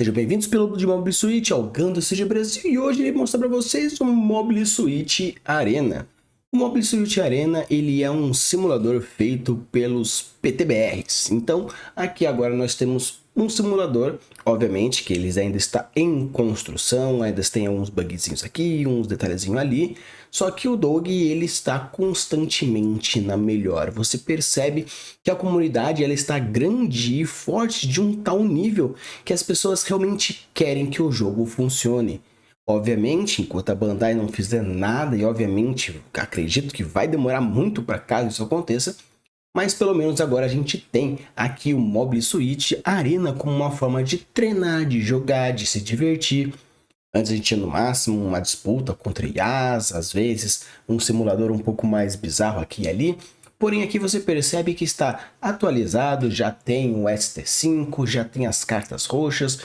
Sejam bem-vindos pelo de Mobile Suit ao Gando CG Brasil e hoje eu vou mostrar para vocês o Mobile Suit Arena. O Mobile Suit Arena ele é um simulador feito pelos PTBRs. Então aqui agora nós temos um simulador, obviamente que eles ainda está em construção, ainda tem alguns bugzinhos aqui, uns detalhezinhos ali. Só que o Dog ele está constantemente na melhor. Você percebe que a comunidade ela está grande e forte de um tal nível que as pessoas realmente querem que o jogo funcione. Obviamente, enquanto a Bandai não fizer nada, e obviamente acredito que vai demorar muito para caso isso aconteça, mas pelo menos agora a gente tem aqui o Mobile Suit Arena como uma forma de treinar, de jogar, de se divertir. Antes a gente tinha no máximo uma disputa contra IAs, às vezes um simulador um pouco mais bizarro aqui e ali. Porém aqui você percebe que está atualizado, já tem o ST5, já tem as cartas roxas.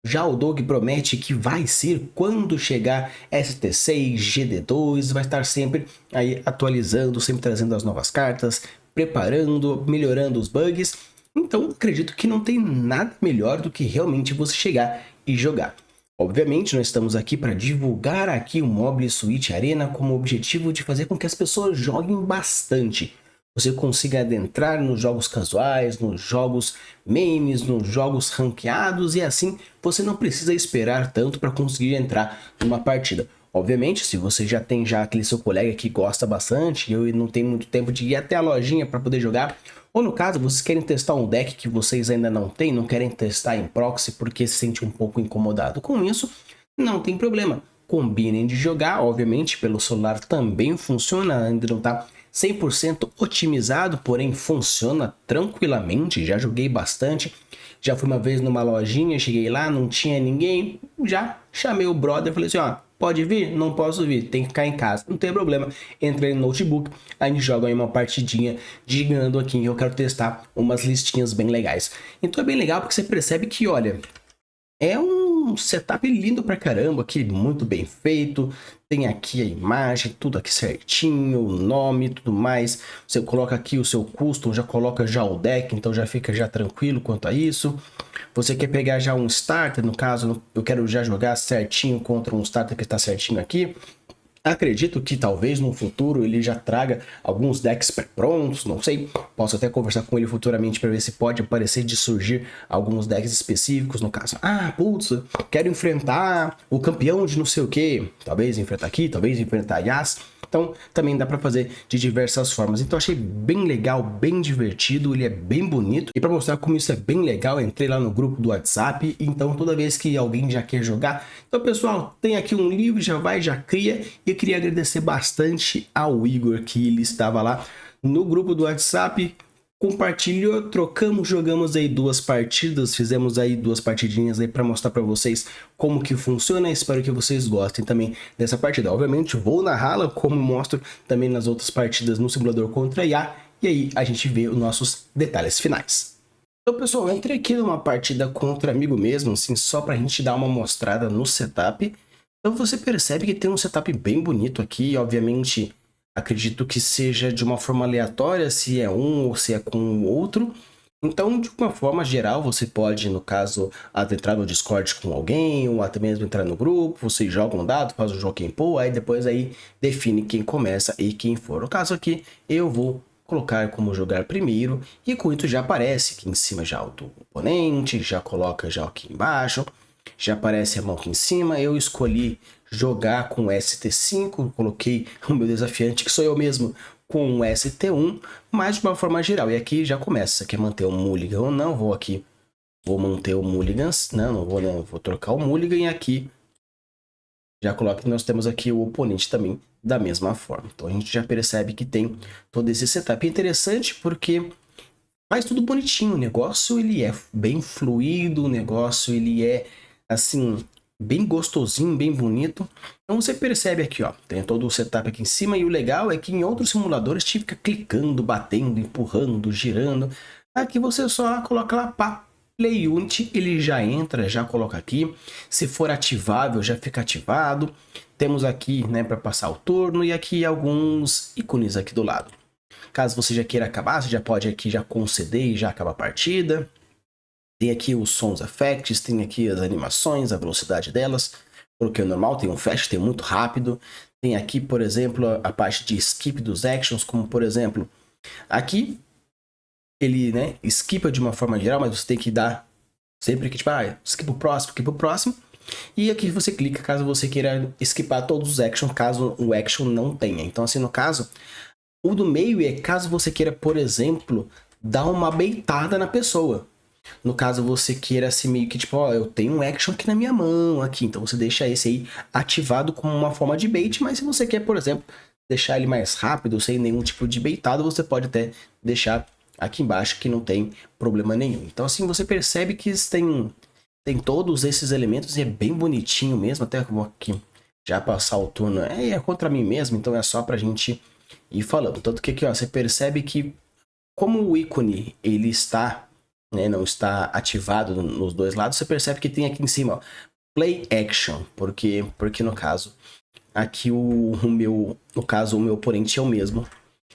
Já o Dog promete que vai ser quando chegar ST6, GD2, vai estar sempre aí atualizando, sempre trazendo as novas cartas, preparando, melhorando os bugs. Então acredito que não tem nada melhor do que realmente você chegar e jogar. Obviamente nós estamos aqui para divulgar aqui o Mobile Suit Arena com o objetivo de fazer com que as pessoas joguem bastante. Você consiga adentrar nos jogos casuais, nos jogos memes, nos jogos ranqueados e assim você não precisa esperar tanto para conseguir entrar numa partida. Obviamente, se você já tem aquele seu colega que gosta bastante e não tem muito tempo de ir até a lojinha para poder jogar, ou no caso, vocês querem testar um deck que vocês ainda não têm, não querem testar em proxy porque se sente um pouco incomodado com isso, não tem problema. Combinem de jogar, obviamente, pelo celular também funciona, ainda não está 100% otimizado, porém funciona tranquilamente, já joguei bastante. Já fui uma vez numa lojinha, cheguei lá, não tinha ninguém, já chamei o brother e falei assim, ó, pode vir? Não posso vir, tem que ficar em casa, não tem problema. Entrei no notebook, a gente joga aí uma partidinha de Gando aqui, eu quero testar umas listinhas bem legais. Então é bem legal porque você percebe que, olha, é um setup lindo pra caramba, aqui muito bem feito. Tem aqui a imagem, tudo aqui certinho, o nome, tudo mais. Você coloca aqui o seu custom, já coloca já o deck, então já fica já tranquilo quanto a isso. Você quer pegar já um starter, no caso, eu quero já jogar certinho contra um starter que está certinho aqui. Acredito que talvez no futuro ele já traga alguns decks pré-prontos, não sei. Posso até conversar com ele futuramente para ver se pode aparecer de surgir alguns decks específicos, no caso. Ah, putz, quero enfrentar o campeão de não sei o que. Talvez enfrentar aqui, talvez enfrentar Yas. Então também dá para fazer de diversas formas. Então achei bem legal, bem divertido, ele é bem bonito. E para mostrar como isso é bem legal, entrei lá no grupo do WhatsApp. Então toda vez que alguém já quer jogar, então pessoal, tem aqui um livro, já vai, já cria. E eu queria agradecer bastante ao Igor que ele estava lá no grupo do WhatsApp. Compartilhou, trocamos, jogamos aí duas partidas, fizemos aí duas partidinhas aí para mostrar para vocês como que funciona. Espero que vocês gostem também dessa partida. Obviamente vou narrá-la como mostro também nas outras partidas no simulador contra IA e aí a gente vê os nossos detalhes finais. Então pessoal, eu entrei aqui numa partida contra amigo mesmo, assim, só para a gente dar uma mostrada no setup. Então você percebe que tem um setup bem bonito aqui, obviamente. Acredito que seja de uma forma aleatória, se é um ou se é com o outro. Então, de uma forma geral, você pode, no caso, entrar no Discord com alguém, ou até mesmo entrar no grupo, você joga um dado, faz o jogo quem pô, aí depois aí define quem começa e quem for. No caso aqui, eu vou colocar como jogar primeiro, e com isso já aparece aqui em cima já o do oponente, já coloca já aqui embaixo, já aparece a mão aqui em cima. Eu escolhi jogar com ST5, coloquei o meu desafiante, que sou eu mesmo, com o ST1, mas de uma forma geral. E aqui já começa, quer manter o Mulligan ou não, vou manter o Mulligan, não vou, não, vou trocar o Mulligan e aqui já coloca que nós temos aqui o oponente também da mesma forma. Então a gente já percebe que tem todo esse setup. É interessante porque faz tudo bonitinho, o negócio ele é bem fluido, o negócio ele é assim, bem gostosinho, bem bonito. Então você percebe aqui, ó, tem todo o setup aqui em cima e o legal é que em outros simuladores te fica clicando, batendo, empurrando, girando. Aqui você só coloca lá, pá, Play Unity, ele já entra, já coloca aqui. Se for ativável, já fica ativado. Temos aqui, né, para passar o turno e aqui alguns ícones aqui do lado. Caso você já queira acabar, você já pode aqui já conceder e já acaba a partida. Tem aqui os sons effects, tem aqui as animações, a velocidade delas, porque o normal tem um fast, tem muito rápido. Tem aqui, por exemplo, a parte de skip dos actions, como por exemplo, aqui ele, né, skipa de uma forma geral, mas você tem que dar sempre que, tipo, skip o próximo. E aqui você clica caso você queira skipar todos os actions, caso o action não tenha. Então, assim, no caso, o do meio é caso você queira, por exemplo, dar uma beitada na pessoa. No caso, você queira assim meio que tipo, eu tenho um action aqui na minha mão, aqui. Então você deixa esse aí ativado como uma forma de bait, mas se você quer, por exemplo, deixar ele mais rápido, sem nenhum tipo de baitado, você pode até deixar aqui embaixo que não tem problema nenhum. Então assim, você percebe que tem todos esses elementos e é bem bonitinho mesmo, até vou aqui já passar o turno. É contra mim mesmo, então é só pra gente ir falando. Tanto que aqui, ó, você percebe que como o ícone, ele está, né, não está ativado nos dois lados, você percebe que tem aqui em cima, ó, Play Action, porque no caso, aqui no caso, o meu oponente é o mesmo,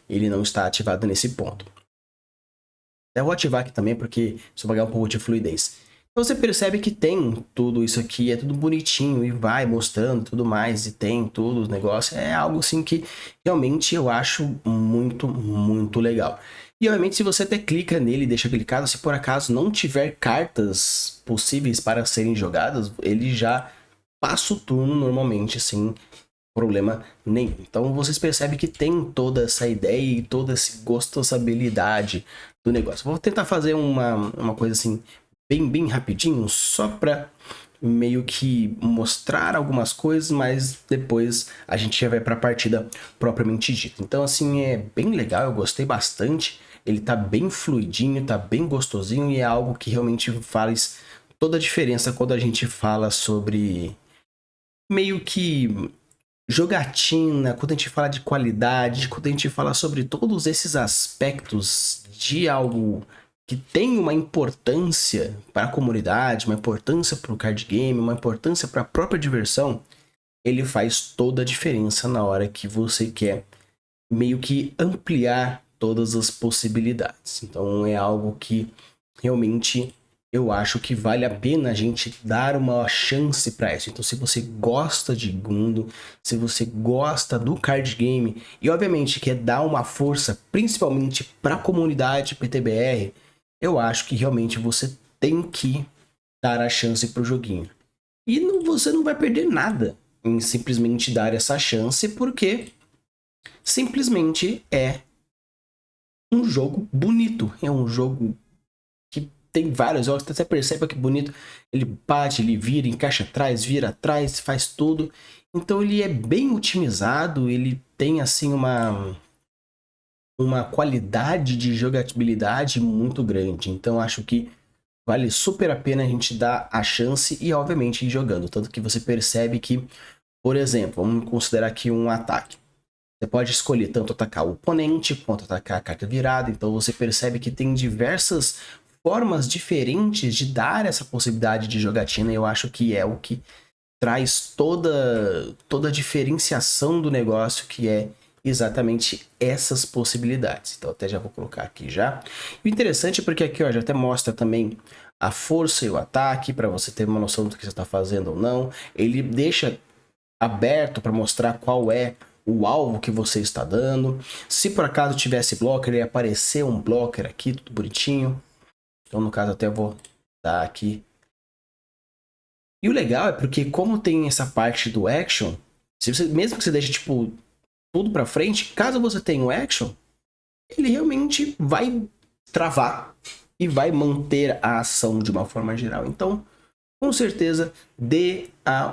ele não está ativado nesse ponto. Eu vou ativar aqui também, porque isso vai ganhar um pouco de fluidez. Então você percebe que tem tudo isso aqui, é tudo bonitinho, e vai mostrando tudo mais, e tem tudo, os negócios, é algo assim que realmente eu acho muito, muito legal. E obviamente se você até clica nele e deixa clicado, se por acaso não tiver cartas possíveis para serem jogadas, ele já passa o turno normalmente, sem problema nenhum. Então vocês percebem que tem toda essa ideia e toda essa gostosabilidade do negócio. Vou tentar fazer uma coisa assim, bem rapidinho, só para meio que mostrar algumas coisas, mas depois a gente já vai para a partida propriamente dita. Então assim, é bem legal, eu gostei bastante. Ele tá bem fluidinho, tá bem gostosinho e é algo que realmente faz toda a diferença quando a gente fala sobre meio que jogatina, quando a gente fala de qualidade, quando a gente fala sobre todos esses aspectos de algo que tem uma importância para a comunidade, uma importância para o card game, uma importância para a própria diversão, ele faz toda a diferença na hora que você quer meio que ampliar todas as possibilidades. Então é algo que realmente eu acho que vale a pena a gente dar uma chance para isso. Então se você gosta de Gundo, se você gosta do card game e obviamente quer dar uma força principalmente para a comunidade PTBR, eu acho que realmente você tem que dar a chance pro joguinho. E você não vai perder nada em simplesmente dar essa chance, porque simplesmente é um jogo bonito. É um jogo que tem vários jogos, você percebe que bonito. Ele bate, ele vira, encaixa atrás, vira atrás, faz tudo. Então ele é bem otimizado, ele tem assim uma qualidade de jogabilidade muito grande. Então acho que vale super a pena a gente dar a chance e obviamente ir jogando. Tanto que você percebe que, por exemplo, vamos considerar aqui um ataque. Você pode escolher tanto atacar o oponente quanto atacar a carta virada. Então você percebe que tem diversas formas diferentes de dar essa possibilidade de jogatina. E eu acho que é o que traz toda a diferenciação do negócio, que é exatamente essas possibilidades. Então até já vou colocar aqui já. E o interessante é porque aqui, ó, já até mostra também a força e o ataque, para você ter uma noção do que você está fazendo ou não. Ele deixa aberto para mostrar qual é o alvo que você está dando. Se por acaso tivesse blocker, ele ia aparecer um blocker aqui, tudo bonitinho. Então no caso até vou dar aqui. E o legal é porque como tem essa parte do action, mesmo que você deixe tipo tudo para frente, caso você tenha o action, ele realmente vai travar e vai manter a ação de uma forma geral. Então, com certeza, dê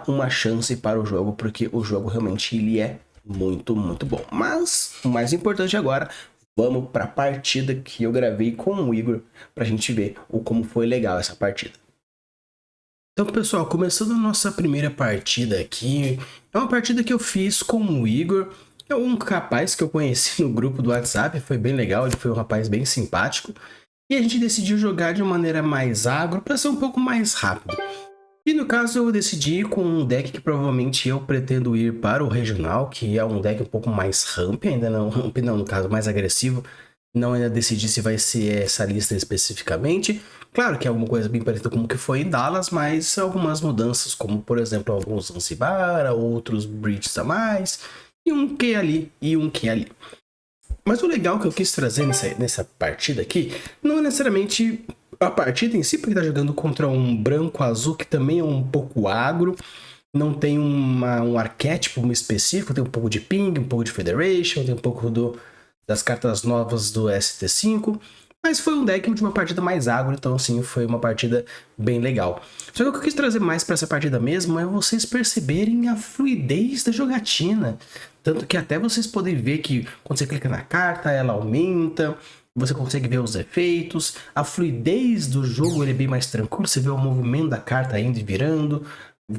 uma chance para o jogo, porque o jogo realmente ele é muito, muito bom. Mas, o mais importante agora, vamos para a partida que eu gravei com o Igor, para a gente ver como foi legal essa partida. Então, pessoal, começando a nossa primeira partida aqui, é uma partida que eu fiz com o Igor. É um rapaz que eu conheci no grupo do WhatsApp, foi bem legal, ele foi um rapaz bem simpático. E a gente decidiu jogar de maneira mais agro, para ser um pouco mais rápido. E no caso eu decidi ir com um deck que provavelmente eu pretendo ir para o regional, que é um deck um pouco mais ramp, ainda não, ramp não, no caso mais agressivo. Não ainda decidi se vai ser essa lista especificamente. Claro que é alguma coisa bem parecida com o que foi em Dallas, mas algumas mudanças, como por exemplo alguns Zanzibar, outros bridges a mais, e um que ali, e um que ali. Mas o legal que eu quis trazer nessa partida aqui, não é necessariamente a partida em si, porque tá jogando contra um branco-azul que também é um pouco agro, não tem um arquétipo específico, tem um pouco de ping, um pouco de Federation, tem um pouco das cartas novas do ST5, mas foi um deck de uma partida mais agro, então assim, foi uma partida bem legal. Só que o que eu quis trazer mais para essa partida mesmo é vocês perceberem a fluidez da jogatina. Tanto que até vocês podem ver que quando você clica na carta, ela aumenta, você consegue ver os efeitos, a fluidez do jogo ele é bem mais tranquilo, você vê o movimento da carta indo e virando,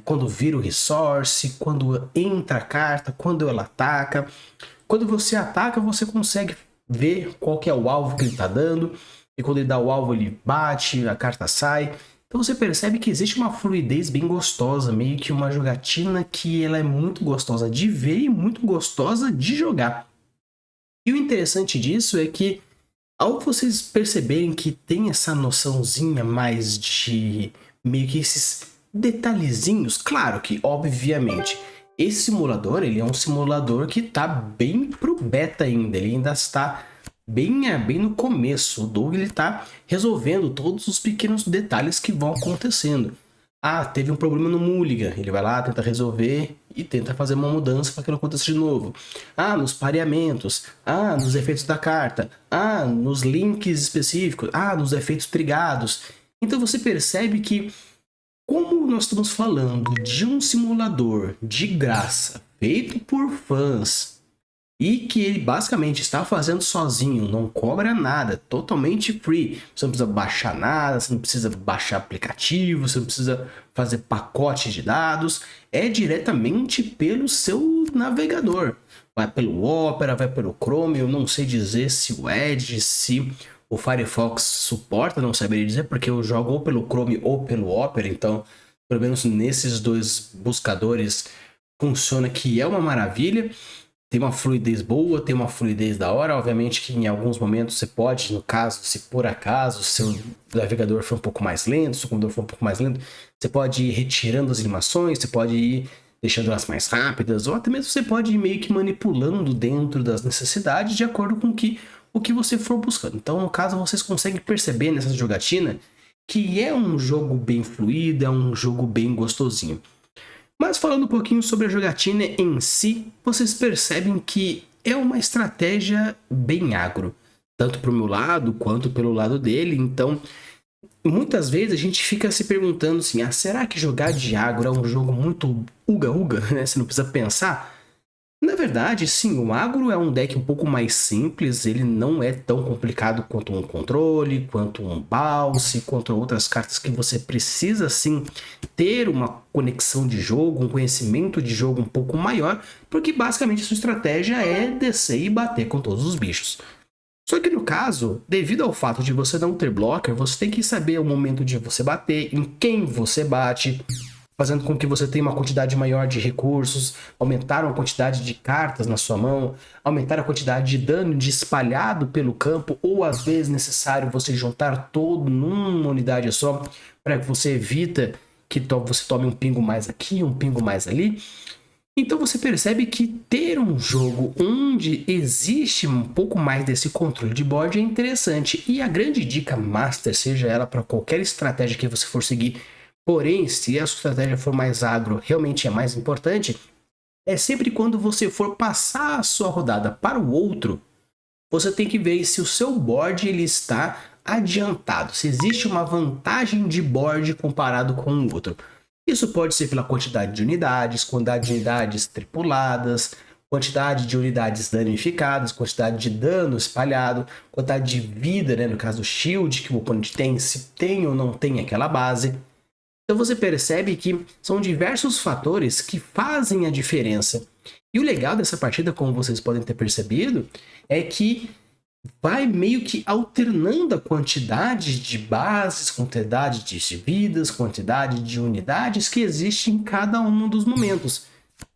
quando vira o resource, quando entra a carta, quando ela ataca. Quando você ataca, você consegue ver qual que é o alvo que ele está dando, e quando ele dá o alvo ele bate, a carta sai. Então você percebe que existe uma fluidez bem gostosa, meio que uma jogatina que ela é muito gostosa de ver e muito gostosa de jogar. E o interessante disso é que ao vocês perceberem que tem essa noçãozinha mais de meio que esses detalhezinhos, claro que obviamente esse simulador ele é um simulador que está bem pro beta ainda, ele ainda está bem no começo. O Doug ele tá resolvendo todos os pequenos detalhes que vão acontecendo. Ah, teve um problema no Mulligan, ele vai lá, tenta resolver e tenta fazer uma mudança para que não aconteça de novo. Ah, nos pareamentos, ah, nos efeitos da carta, ah, nos links específicos, ah, nos efeitos trigados. Então você percebe que, como nós estamos falando de um simulador de graça, feito por fãs, e que ele basicamente está fazendo sozinho, não cobra nada, totalmente free. Você não precisa baixar nada, você não precisa baixar aplicativo, você não precisa fazer pacote de dados, é diretamente pelo seu navegador. Vai pelo Opera, vai pelo Chrome, eu não sei dizer se o Edge, se o Firefox suporta, não saberia dizer, porque eu jogo ou pelo Chrome ou pelo Opera, então pelo menos nesses dois buscadores funciona, que é uma maravilha. Tem uma fluidez boa, tem uma fluidez da hora. Obviamente que em alguns momentos você pode, no caso, se por acaso seu navegador for um pouco mais lento, seu computador for um pouco mais lento, você pode ir retirando as animações, você pode ir deixando elas mais rápidas, ou até mesmo você pode ir meio que manipulando dentro das necessidades de acordo com o que você for buscando. Então, no caso, vocês conseguem perceber nessa jogatina que é um jogo bem fluido, é um jogo bem gostosinho. Mas falando um pouquinho sobre a jogatina em si, vocês percebem que é uma estratégia bem agro, tanto para o meu lado quanto pelo lado dele. Então, muitas vezes a gente fica se perguntando assim, será que jogar de agro é um jogo muito uga-uga, né? Você não precisa pensar. Na verdade, sim, o agro é um deck um pouco mais simples, ele não é tão complicado quanto um controle, quanto um bounce, quanto outras cartas que você precisa sim ter uma conexão de jogo, um conhecimento de jogo um pouco maior, porque basicamente a sua estratégia é descer e bater com todos os bichos. Só que no caso, devido ao fato de você não ter blocker, você tem que saber o momento de você bater, em quem você bate, fazendo com que você tenha uma quantidade maior de recursos, aumentar a quantidade de cartas na sua mão, aumentar a quantidade de dano espalhado pelo campo, ou às vezes necessário você juntar todo numa unidade só, para que você evita que você tome um pingo mais aqui, um pingo mais ali. Então você percebe que ter um jogo onde existe um pouco mais desse controle de board é interessante. E a grande dica master, seja ela para qualquer estratégia que você for seguir, porém, se a sua estratégia for mais agro, realmente é mais importante, é sempre quando você for passar a sua rodada para o outro, você tem que ver se o seu board ele está adiantado, se existe uma vantagem de board comparado com o outro. Isso pode ser pela quantidade de unidades, quantidade de unidades tripuladas, quantidade de unidades danificadas, quantidade de dano espalhado, quantidade de vida, né, no caso do shield que o oponente tem, se tem ou não tem aquela base. Então você percebe que são diversos fatores que fazem a diferença. E o legal dessa partida, como vocês podem ter percebido, é que vai meio que alternando a quantidade de bases, quantidade de vidas, quantidade de unidades que existe em cada um dos momentos.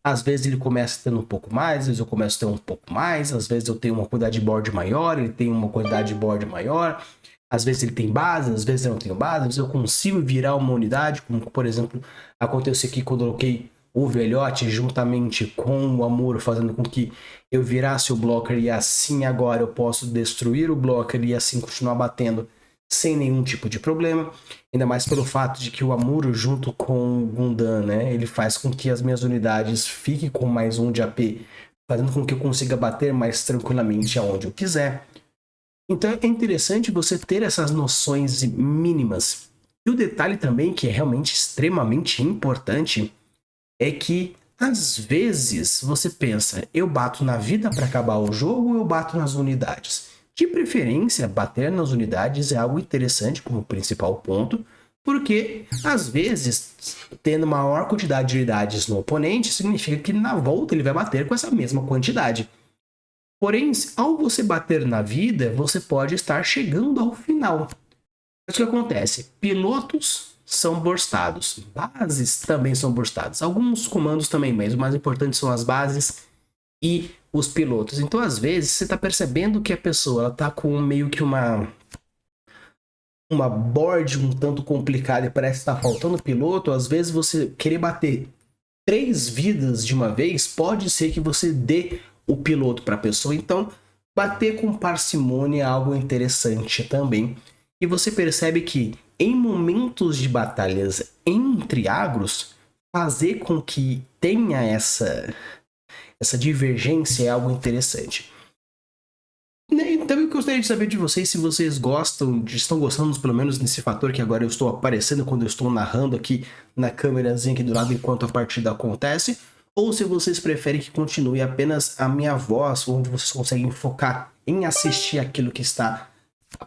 Às vezes ele começa tendo um pouco mais, às vezes eu começo a ter um pouco mais, às vezes eu tenho uma quantidade de board maior, ele tem uma quantidade de board maior. Às vezes ele tem base, às vezes eu não tenho base, às vezes eu consigo virar uma unidade, como por exemplo aconteceu aqui quando eu coloquei o velhote juntamente com o Amuro, fazendo com que eu virasse o blocker e assim agora eu posso destruir o blocker e assim continuar batendo sem nenhum tipo de problema. Ainda mais pelo fato de que o Amuro junto com o Gundam, né, ele faz com que as minhas unidades fiquem com mais 1 de AP, fazendo com que eu consiga bater mais tranquilamente aonde eu quiser. Então é interessante você ter essas noções mínimas. E o detalhe também que é realmente extremamente importante é que às vezes você pensa, eu bato na vida para acabar o jogo ou eu bato nas unidades? De preferência, bater nas unidades é algo interessante como principal ponto, porque às vezes, tendo maior quantidade de unidades no oponente, significa que na volta ele vai bater com essa mesma quantidade. Porém, ao você bater na vida, você pode estar chegando ao final. Mas o que acontece? Pilotos são burstados, bases também são burstadas. Alguns comandos também, mas o mais importante são as bases e os pilotos. Então, às vezes, você está percebendo que a pessoa está com meio que uma board um tanto complicada e parece estar faltando piloto. Às vezes, você querer bater 3 vidas de uma vez, pode ser que você dê o piloto para a pessoa. Então, bater com parcimônia é algo interessante também. E você percebe que em momentos de batalhas entre agros, fazer com que tenha essa divergência é algo interessante. Então eu gostaria de saber de vocês se vocês estão gostando pelo menos desse fator que agora eu estou aparecendo quando eu estou narrando aqui na câmerazinha aqui do lado enquanto a partida acontece, ou se vocês preferem que continue apenas a minha voz, onde vocês conseguem focar em assistir aquilo que está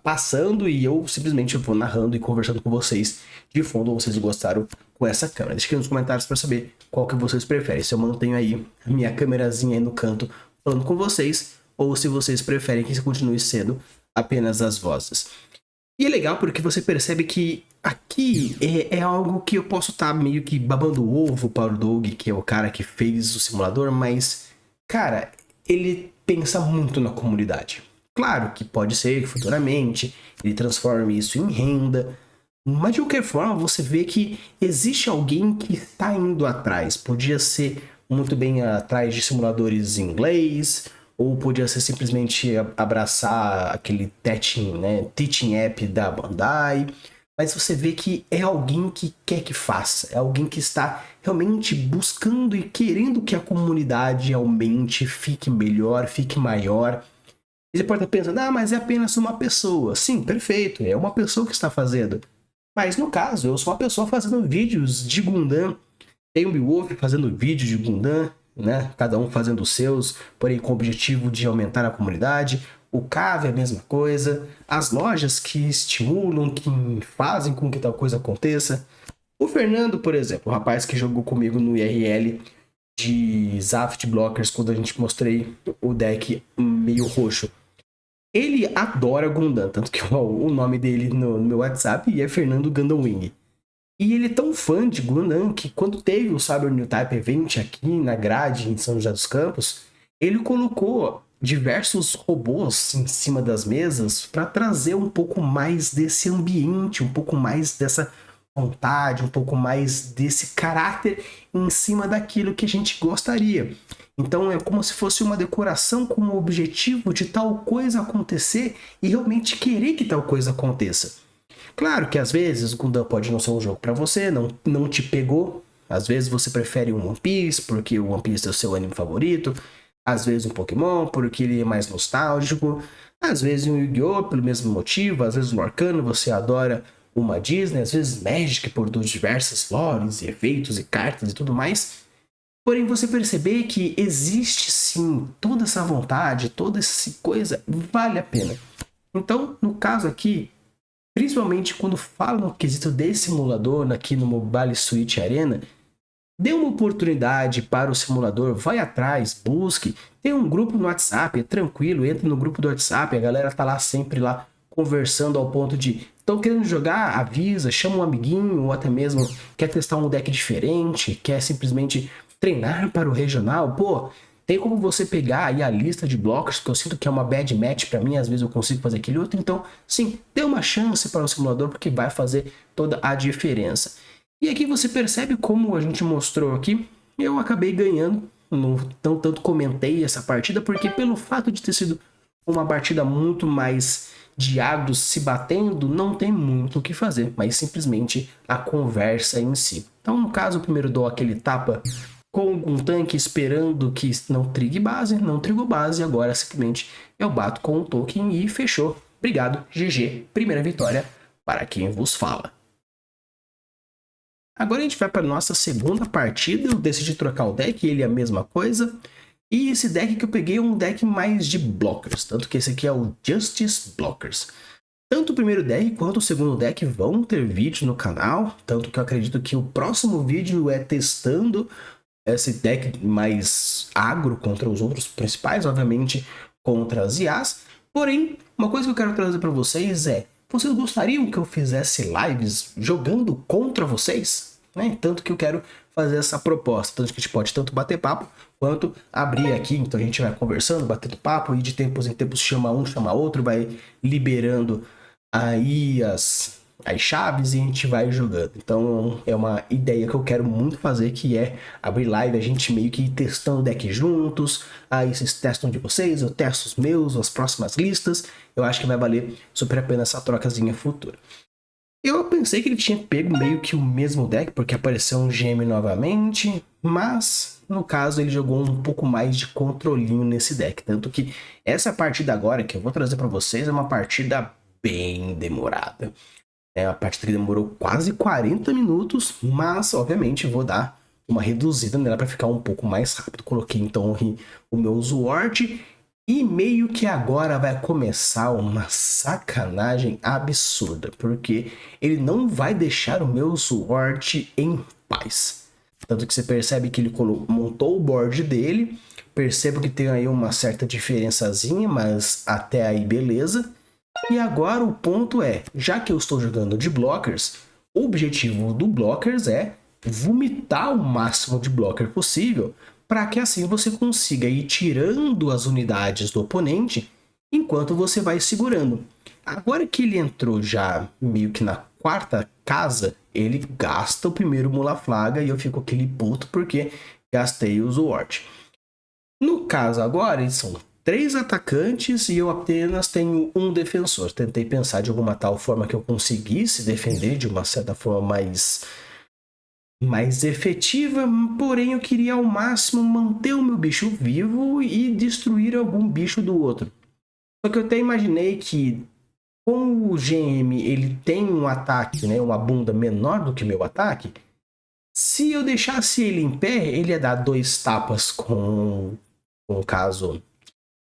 passando e eu simplesmente vou narrando e conversando com vocês de fundo, ou vocês gostaram com essa câmera. Deixa aqui nos comentários para saber qual que vocês preferem, se eu mantenho aí a minha câmerazinha aí no canto falando com vocês, ou se vocês preferem que continue sendo apenas as vozes. E é legal porque você percebe que aqui é algo que eu posso estar meio que babando o ovo para o Doug, que é o cara que fez o simulador, mas, cara, ele pensa muito na comunidade. Claro que pode ser que futuramente ele transforme isso em renda, mas de qualquer forma você vê que existe alguém que está indo atrás. Podia ser muito bem atrás de simuladores em inglês, ou podia ser simplesmente abraçar aquele teaching app da Bandai. Mas você vê que é alguém que quer que faça, é alguém que está realmente buscando e querendo que a comunidade aumente, fique melhor, fique maior. E você pode estar pensando, mas é apenas uma pessoa. Sim, perfeito, é uma pessoa que está fazendo. Mas no caso, eu sou uma pessoa fazendo vídeos de Gundam, tem o Beowulf fazendo vídeo de Gundam, né? Cada um fazendo os seus, porém com o objetivo de aumentar a comunidade. O Cave é a mesma coisa. As lojas que estimulam, que fazem com que tal coisa aconteça. O Fernando, por exemplo, o rapaz que jogou comigo no IRL de Zaft Blockers, quando a gente mostrei o deck meio roxo. Ele adora Gundam, tanto que o nome dele no meu WhatsApp é Fernando Gundam Wing. E ele é tão fã de Gundam que quando teve o Cyber New Type Event aqui na grade em São José dos Campos, ele colocou diversos robôs em cima das mesas para trazer um pouco mais desse ambiente, um pouco mais dessa vontade, um pouco mais desse caráter em cima daquilo que a gente gostaria. Então é como se fosse uma decoração com o objetivo de tal coisa acontecer e realmente querer que tal coisa aconteça. Claro que às vezes o Gundam pode não ser um jogo para você, não te pegou. Às vezes você prefere um One Piece porque o One Piece é o seu anime favorito. Às vezes um Pokémon porque ele é mais nostálgico. Às vezes um Yu-Gi-Oh! Pelo mesmo motivo. Às vezes um Arcano você adora uma Disney. Às vezes Magic por diversas lores e efeitos e cartas e tudo mais. Porém você perceber que existe sim toda essa vontade, toda essa coisa, vale a pena. Então, no caso aqui, principalmente quando fala no quesito desse simulador aqui no Mobile Suit Arena, dê uma oportunidade para o simulador, vai atrás, busque. Tem um grupo no WhatsApp, é tranquilo, entra no grupo do WhatsApp, a galera tá lá sempre lá conversando ao ponto de estão querendo jogar, avisa, chama um amiguinho, ou até mesmo quer testar um deck diferente, quer simplesmente treinar para o regional. Pô, Tem como você pegar aí a lista de blockers, que eu sinto que é uma bad match para mim, às vezes eu consigo fazer aquele outro, então sim, dê uma chance para o simulador porque vai fazer toda a diferença. E aqui você percebe como a gente mostrou aqui, eu acabei ganhando, não tanto comentei essa partida, porque pelo fato de ter sido uma partida muito mais de agros se batendo, não tem muito o que fazer, mas simplesmente a conversa em si. Então, no caso, eu primeiro dou aquele tapa com um tanque esperando que não trigue base, não trigou base, agora simplesmente eu bato com o token e fechou. Obrigado, GG, primeira vitória para quem vos fala. Agora a gente vai para nossa segunda partida, eu decidi trocar o deck, ele é a mesma coisa. E esse deck que eu peguei é um deck mais de blockers, tanto que esse aqui é o Justice Blockers. Tanto o primeiro deck quanto o segundo deck vão ter vídeo no canal, tanto que eu acredito que o próximo vídeo é testando esse deck mais agro contra os outros principais, obviamente contra as IAs. Porém, uma coisa que eu quero trazer para vocês é, vocês gostariam que eu fizesse lives jogando contra vocês? Tanto que eu quero fazer essa proposta, tanto que a gente pode tanto bater papo, quanto abrir aqui, então a gente vai conversando, batendo papo, e de tempos em tempos chama um, chama outro, vai liberando aí as chaves e a gente vai jogando. Então é uma ideia que eu quero muito fazer, que é abrir live, a gente meio que ir testando o deck juntos, aí vocês testam de vocês, eu testo os meus, as próximas listas, eu acho que vai valer super a pena essa trocazinha futura. Eu pensei que ele tinha pego meio que o mesmo deck, porque apareceu um GM novamente, mas no caso ele jogou um pouco mais de controlinho nesse deck. Tanto que essa partida agora que eu vou trazer para vocês é uma partida bem demorada. É uma partida que demorou quase 40 minutos, mas obviamente vou dar uma reduzida nela para ficar um pouco mais rápido. Coloquei então o meu Zword. E meio que agora vai começar uma sacanagem absurda, porque ele não vai deixar o meu Sword em paz. Tanto que você percebe que ele montou o board dele, percebo que tem aí uma certa diferençazinha, mas até aí beleza. E agora o ponto é, já que eu estou jogando de blockers, o objetivo do blockers é vomitar o máximo de blocker possível, para que assim você consiga ir tirando as unidades do oponente enquanto você vai segurando. Agora que ele entrou já meio que na quarta casa, ele gasta o primeiro Mulaflaga e eu fico aquele puto porque gastei o Zword. No caso agora, eles são 3 atacantes e eu apenas tenho um defensor. Tentei pensar de alguma tal forma que eu conseguisse defender de uma certa forma mais efetiva, porém eu queria ao máximo manter o meu bicho vivo e destruir algum bicho do outro. Só que eu até imaginei que, como o GM ele tem um ataque, uma bunda menor do que meu ataque, se eu deixasse ele em pé, ele ia dar 2 tapas com no caso,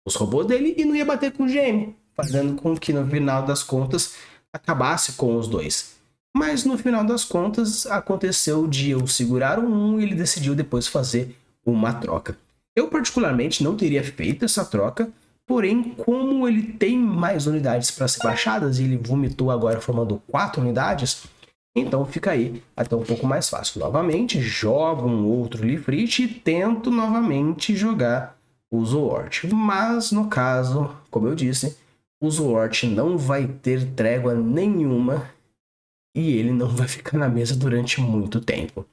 os robôs dele e não ia bater com o GM, fazendo com que no final das contas acabasse com os dois. Mas no final das contas aconteceu de eu segurar um e ele decidiu depois fazer uma troca. Eu particularmente não teria feito essa troca, porém como ele tem mais unidades para ser baixadas e ele vomitou agora formando 4 unidades, então fica aí até um pouco mais fácil. Novamente jogo um outro Lifrit e tento novamente jogar o Zword. Mas no caso, como eu disse, o Zword não vai ter trégua nenhuma e ele não vai ficar na mesa durante muito tempo.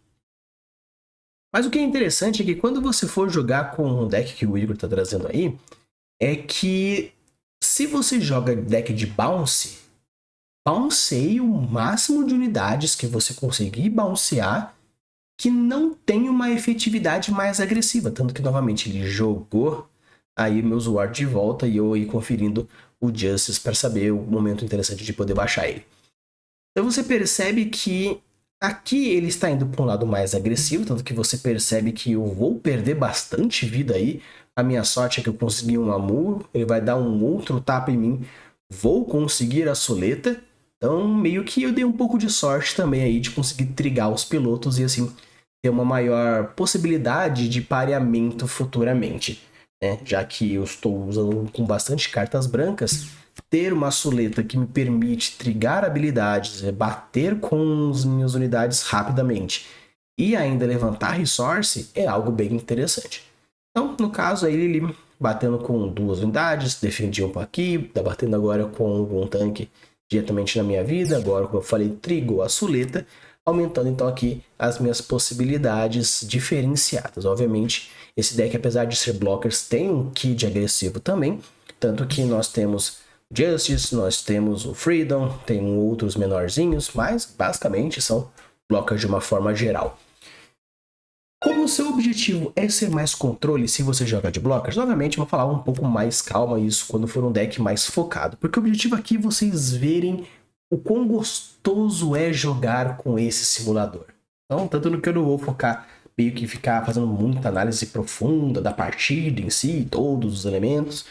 Mas o que é interessante é que quando você for jogar com o deck que o Igor está trazendo aí, é que se você joga deck de bounceie o máximo de unidades que você conseguir bouncear que não tem uma efetividade mais agressiva. Tanto que novamente ele jogou aí meu Zword de volta e eu aí conferindo o Justice para saber o momento interessante de poder baixar ele. Então você percebe que aqui ele está indo para um lado mais agressivo, tanto que você percebe que eu vou perder bastante vida aí. A minha sorte é que eu consegui um Amur, ele vai dar um outro tapa em mim, vou conseguir a Soleta. Então meio que eu dei um pouco de sorte também aí de conseguir trigar os pilotos e assim ter uma maior possibilidade de pareamento futuramente, já que eu estou usando com bastante cartas brancas. Ter uma Soleta que me permite trigar habilidades, bater com as minhas unidades rapidamente e ainda levantar resource é algo bem interessante. Então, no caso, aí ele batendo com 2 unidades, defendi um aqui, tá batendo agora com um tanque diretamente na minha vida, agora, como eu falei, trigo, a suleta, aumentando então aqui as minhas possibilidades diferenciadas. Obviamente, esse deck, apesar de ser blockers, tem um ki de agressivo também, tanto que nós temos Justice, nós temos o Freedom, tem outros menorzinhos, mas basicamente são blockers de uma forma geral. Como o seu objetivo é ser mais controle se você joga de blockers, obviamente eu vou falar um pouco mais calma isso quando for um deck mais focado. Porque o objetivo aqui é vocês verem o quão gostoso é jogar com esse simulador. Então, tanto no que eu não vou focar meio que ficar fazendo muita análise profunda da partida em si, todos os elementos.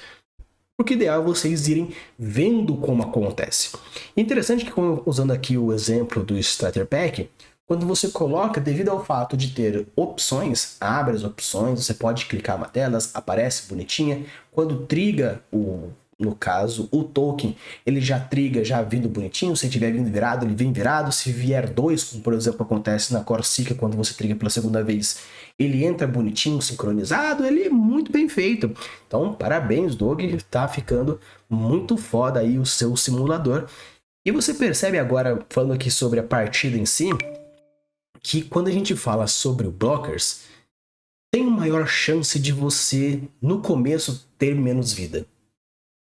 Porque o ideal é vocês irem vendo como acontece. Interessante que, usando aqui o exemplo do Starter Pack, quando você coloca, devido ao fato de ter opções, abre as opções, você pode clicar uma delas, aparece bonitinha. Quando triga no caso, o token, ele já triga já vindo bonitinho. Se tiver vindo virado, ele vem virado. Se vier 2, como por exemplo acontece na Corsica, quando você triga pela segunda vez, ele entra bonitinho, sincronizado. Ele é muito bem feito. Então, parabéns, Dog. Tá ficando muito foda aí o seu simulador. E você percebe agora, falando aqui sobre a partida em si, que quando a gente fala sobre o blockers, tem maior chance de você, no começo, ter menos vida.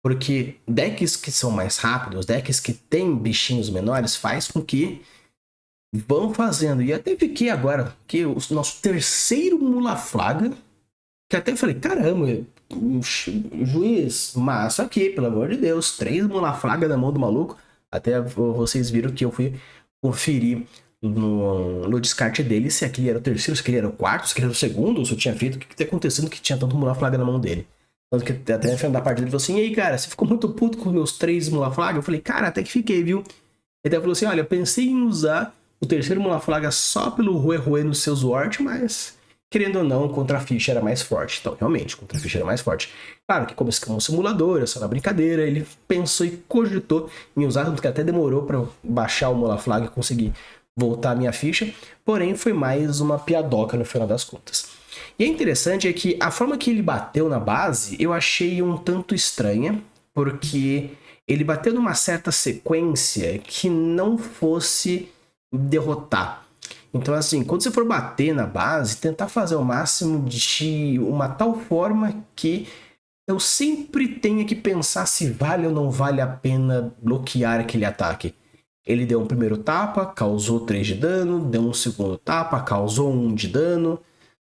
Porque decks que são mais rápidos, decks que tem bichinhos menores, faz com que vão fazendo. E até fiquei agora, que o nosso terceiro Mula Flaga, que até falei, caramba, juiz, massa aqui, pelo amor de Deus, 3 Mula Flaga na mão do maluco. Até vocês viram que eu fui conferir no descarte dele se aquele era o terceiro, se aquele era o quarto, se aquele era o segundo, se eu tinha feito, o que tá acontecendo que tinha tanto Mula Flaga na mão dele. Tanto que até no final da partida ele falou assim, e aí cara, você ficou muito puto com os meus 3 Mula Flaga? Eu falei, cara, até que fiquei, viu? Ele até falou assim, olha, eu pensei em usar o terceiro Mula Flaga só pelo Rue nos seus Wart, mas querendo ou não, contra a ficha era mais forte. Então, realmente, contra a ficha era mais forte. Claro que como esse é um simulador, é só na brincadeira, ele pensou e cogitou em usar, tanto que até demorou para baixar o Mula Flaga e conseguir voltar a minha ficha, porém foi mais uma piadoca no final das contas. E é interessante é que a forma que ele bateu na base, eu achei um tanto estranha, porque ele bateu numa certa sequência que não fosse derrotar. Então assim, quando você for bater na base, tentar fazer o máximo de uma tal forma que eu sempre tenha que pensar se vale ou não vale a pena bloquear aquele ataque. Ele deu um primeiro tapa, causou 3 de dano, deu um segundo tapa, causou 1 de dano.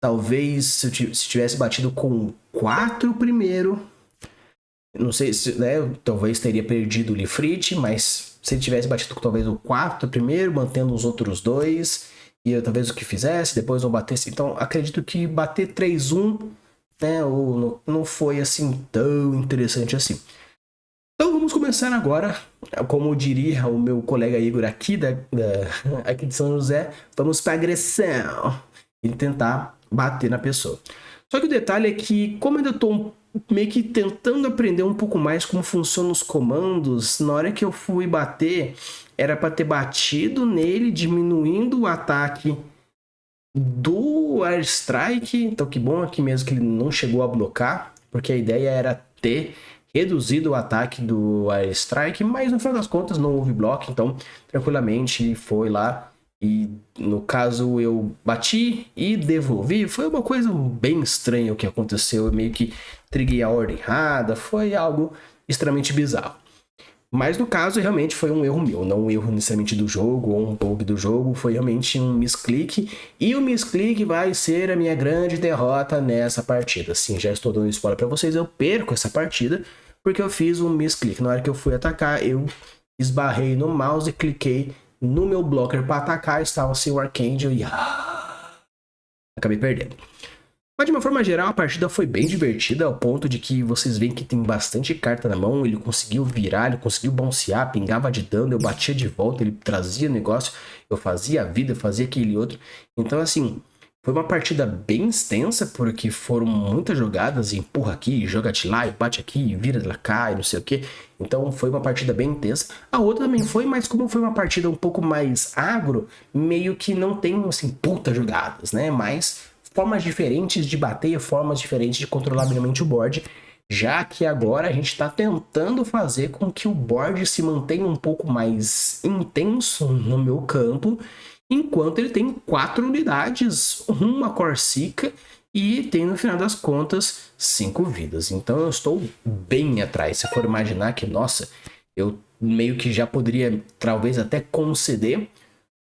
Talvez se tivesse batido com 4 primeiro, não sei se, né, talvez teria perdido o Lifrit, mas se ele tivesse batido com talvez o 4 primeiro, mantendo os outros 2, e talvez o que fizesse, depois não batesse. Então acredito que bater 3-1, né, ou não foi assim tão interessante assim. Então vamos começar agora, como diria o meu colega Igor aqui, aqui de São José, vamos para agressão e tentar bater na pessoa. Só que o detalhe é que, como eu ainda estou meio que tentando aprender um pouco mais como funcionam os comandos, na hora que eu fui bater, era para ter batido nele, diminuindo o ataque do Airstrike. Então que bom aqui mesmo que ele não chegou a blocar, porque a ideia era ter reduzido o ataque do Airstrike, mas no final das contas não houve bloco, então tranquilamente foi lá e no caso eu bati e devolvi. Foi uma coisa bem estranha o que aconteceu, eu meio que triguei a ordem errada, foi algo extremamente bizarro. Mas no caso realmente foi um erro meu, não um erro necessariamente do jogo ou um bug do jogo, foi realmente um misclick, e o misclick vai ser a minha grande derrota nessa partida. Sim, já estou dando spoiler para vocês, eu perco essa partida porque eu fiz um misclick. Na hora que eu fui atacar, eu esbarrei no mouse e cliquei no meu blocker para atacar, estava sem o Archangel e acabei perdendo. Mas de uma forma geral, a partida foi bem divertida, ao ponto de que vocês veem que tem bastante carta na mão, ele conseguiu virar, ele conseguiu bouncear, pingava de dano, eu batia de volta, ele trazia negócio, eu fazia a vida, eu fazia aquele outro. Então assim, foi uma partida bem extensa, porque foram muitas jogadas, empurra aqui, joga-te lá, e bate aqui, vira lá cá, e não sei o que. Então foi uma partida bem intensa. A outra também foi, mas como foi uma partida um pouco mais agro, meio que não tem assim, puta jogadas, né? Mas formas diferentes de bater e formas diferentes de controlar minimamente o board, já que agora a gente está tentando fazer com que o board se mantenha um pouco mais intenso no meu campo, enquanto ele tem 4 unidades, uma Corsica e tem, no final das contas, 5 vidas. Então eu estou bem atrás. Se for imaginar que, nossa, eu meio que já poderia talvez até conceder.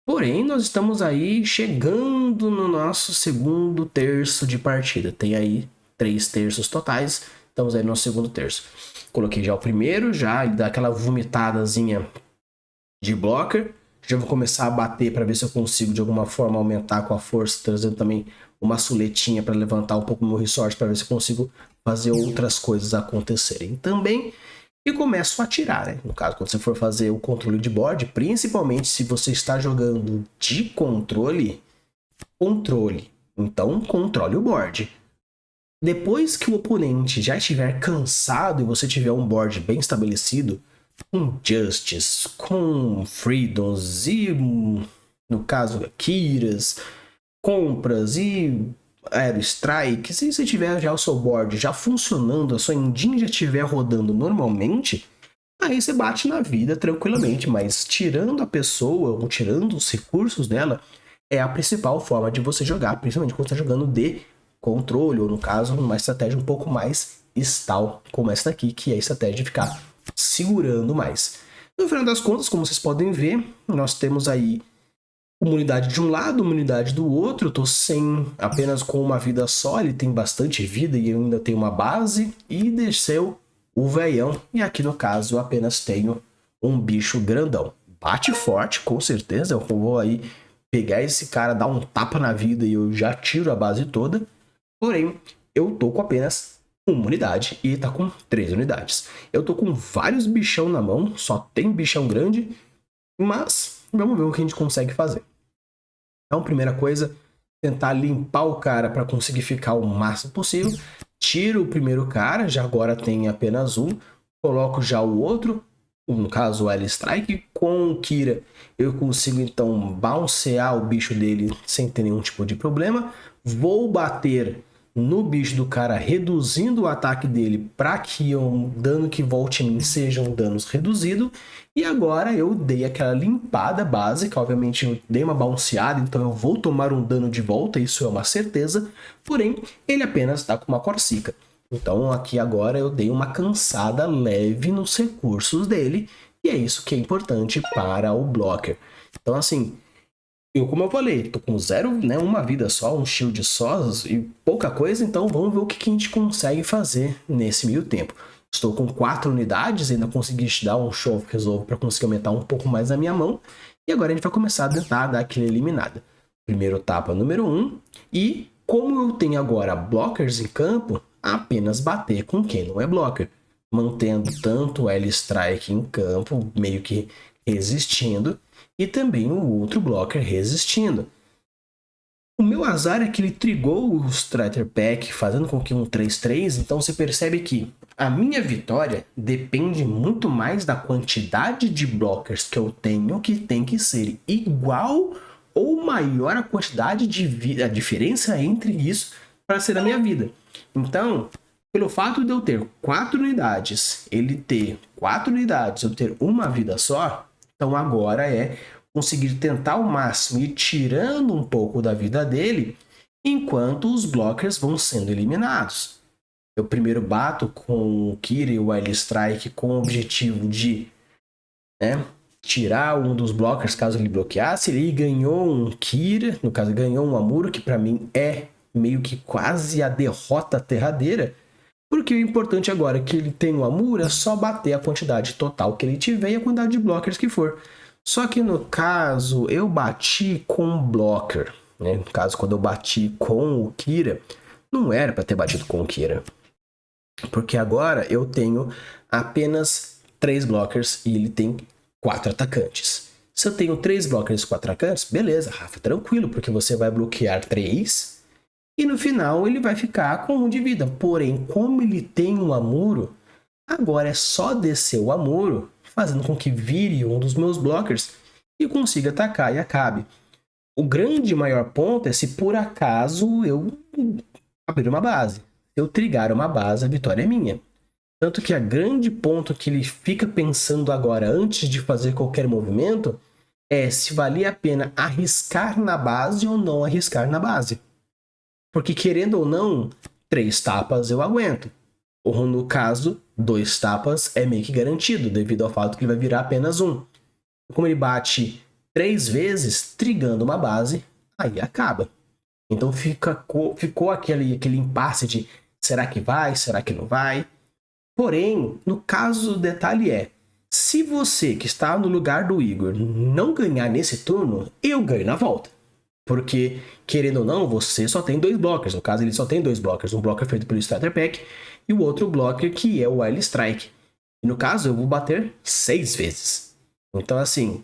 Porém, nós estamos aí chegando no nosso segundo terço de partida. Tem aí 3 terços totais. Estamos aí no nosso segundo terço. Coloquei já o primeiro, já dá aquela vomitadazinha de blocker. Já vou começar a bater para ver se eu consigo de alguma forma aumentar com a força, trazendo também uma suletinha para levantar um pouco o meu resource para ver se eu consigo fazer outras coisas acontecerem também. E começo a atirar, né? No caso, quando você for fazer o controle de board, principalmente se você está jogando de controle, então controle o board. Depois que o oponente já estiver cansado e você tiver um board bem estabelecido, com Justice, com Freedoms e, no caso, Kiras, compras e Aerostrike, se você tiver já o seu board já funcionando, a sua engine já estiver rodando normalmente, aí você bate na vida tranquilamente, mas tirando a pessoa ou tirando os recursos dela, é a principal forma de você jogar, principalmente quando você está jogando de controle, ou no caso, uma estratégia um pouco mais stall, como essa daqui, que é a estratégia de ficar segurando mais. No final das contas, como vocês podem ver, nós temos aí uma unidade de um lado, uma unidade do outro. Eu tô apenas com uma vida só, ele tem bastante vida e eu ainda tenho uma base. E desceu o veião, e aqui no caso eu apenas tenho um bicho grandão. Bate forte, com certeza, eu vou aí pegar esse cara, dar um tapa na vida e eu já tiro a base toda. Porém, eu tô com apenas uma unidade e ele tá com 3 unidades. Eu tô com vários bichão na mão, só tem bichão grande, mas vamos ver o que a gente consegue fazer. Então, primeira coisa, tentar limpar o cara para conseguir ficar o máximo possível. Tiro o primeiro cara, já agora tem apenas um. Coloco já o outro, no caso o Aerostrike. Com o Kira, eu consigo então bouncear o bicho dele sem ter nenhum tipo de problema. Vou bater no bicho do cara, reduzindo o ataque dele para que o dano que volte em mim sejam danos reduzidos. E agora eu dei aquela limpada básica, obviamente eu dei uma bounceada, então eu vou tomar um dano de volta, isso é uma certeza. Porém, ele apenas está com uma Corsica. Então aqui agora eu dei uma cansada leve nos recursos dele, e é isso que é importante para o blocker. Então assim, como eu falei, tô com 0, né, uma vida só, um shield só e pouca coisa, então vamos ver o que a gente consegue fazer nesse meio tempo. Estou com 4 unidades, ainda consegui dar um show of resolve para conseguir aumentar um pouco mais a minha mão. E agora a gente vai começar a tentar dar aquela eliminada. Primeiro tapa número 1. E como eu tenho agora blockers em campo, apenas bater com quem não é blocker. Mantendo tanto o Aerostrike em campo, meio que resistindo, e também o outro blocker resistindo. O meu azar é que ele trigou o Starter Pack, fazendo com que um 3-3, então você percebe que a minha vitória depende muito mais da quantidade de blockers que eu tenho, que tem que ser igual ou maior a quantidade de vida, a diferença entre isso para ser a minha vida. Então, pelo fato de eu ter 4 unidades, ele ter 4 unidades, eu ter uma vida só, então agora é conseguir tentar ao máximo ir tirando um pouco da vida dele, enquanto os blockers vão sendo eliminados. Eu primeiro bato com o Kira e o Aerostrike com o objetivo de tirar um dos blockers caso ele bloqueasse. Ele ganhou um Kira, no caso ganhou um Amuro, que para mim é meio que quase a derrota derradeira, porque o importante agora é que ele tem o Amuro, é só bater a quantidade total que ele tiver e a quantidade de blockers que for. Só que no caso, eu bati com um blocker, né? No caso, quando eu bati com o Kira, não era para ter batido com o Kira. Porque agora eu tenho apenas 3 blockers e ele tem 4 atacantes. Se eu tenho 3 blockers e 4 atacantes, beleza, Rafa, tranquilo, porque você vai bloquear 3 e no final ele vai ficar com 1 de vida. Porém, como ele tem um Amuro, agora é só descer o Amuro, fazendo com que vire um dos meus blockers e consiga atacar e acabe. O grande maior ponto é se por acaso eu abrir uma base. Se eu trigar uma base, a vitória é minha. Tanto que a grande ponto que ele fica pensando agora antes de fazer qualquer movimento é se valia a pena arriscar na base ou não arriscar na base. Porque querendo ou não, 3 tapas eu aguento. Ou no caso, 2 tapas é meio que garantido, devido ao fato que ele vai virar apenas um. Como ele bate 3 vezes, trigando uma base, aí acaba. Então ficou aquele impasse de será que vai, será que não vai? Porém, no caso, o detalhe é, se você que está no lugar do Igor não ganhar nesse turno, eu ganho na volta. Porque, querendo ou não, você só tem 2 blockers. No caso, ele só tem 2 blockers. Um blocker feito pelo Starter Pack e o outro blocker que é o Wild Strike. E no caso, eu vou bater 6 vezes. Então, assim,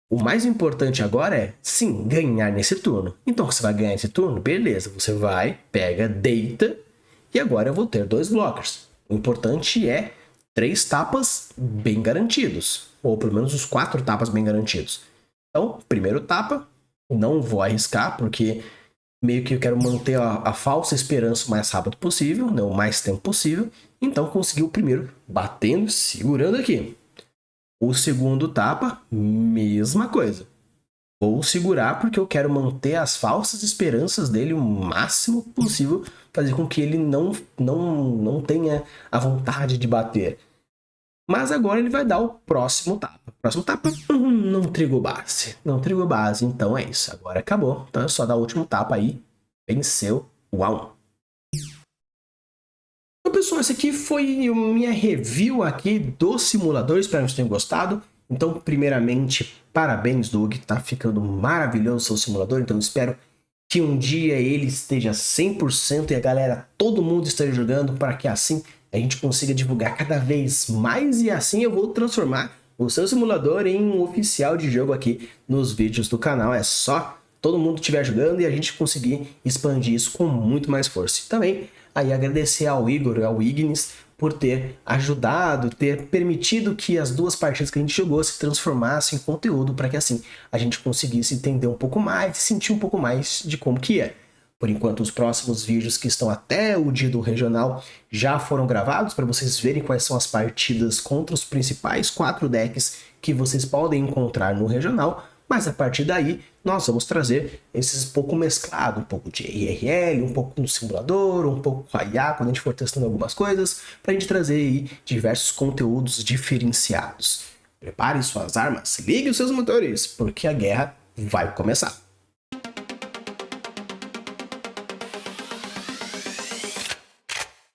o mais importante agora é, sim, ganhar nesse turno. Então, você vai ganhar nesse turno? Beleza, você vai, pega, deita, e agora eu vou ter 2 blockers. O importante é 3 tapas bem garantidos. Ou pelo menos os 4 tapas bem garantidos. Então, primeiro tapa, não vou arriscar, porque meio que eu quero manter a falsa esperança o mais rápido possível, né, o mais tempo possível. Então, consegui o primeiro batendo, segurando aqui. O segundo tapa, mesma coisa. Vou segurar porque eu quero manter as falsas esperanças dele o máximo possível, fazer com que ele não tenha a vontade de bater. Mas agora ele vai dar o próximo tapa. O próximo tapa, não trigou base. Não trigou base, então é isso. Agora acabou. Então é só dar o último tapa aí. Venceu o A1. Então, pessoal, essa aqui foi a minha review aqui do simulador. Espero que vocês tenham gostado. Então, primeiramente, parabéns, Doug. Tá ficando maravilhoso o seu simulador. Então, espero que um dia ele esteja 100% e a galera, todo mundo esteja jogando para que assim a gente consiga divulgar cada vez mais e assim eu vou transformar o seu simulador em um oficial de jogo aqui nos vídeos do canal. É só todo mundo estiver jogando e a gente conseguir expandir isso com muito mais força. E também aí agradecer ao Igor e ao Ignis por ter ajudado, ter permitido que as 2 partidas que a gente jogou se transformassem em conteúdo para que assim a gente conseguisse entender um pouco mais e sentir um pouco mais de como que é. Por enquanto, os próximos vídeos que estão até o dia do regional já foram gravados para vocês verem quais são as partidas contra os principais 4 decks que vocês podem encontrar no regional. Mas a partir daí, nós vamos trazer esses pouco mesclado, um pouco de IRL, um pouco no simulador, um pouco com a IA, quando a gente for testando algumas coisas, para a gente trazer aí diversos conteúdos diferenciados. Prepare suas armas, ligue os seus motores, porque a guerra vai começar.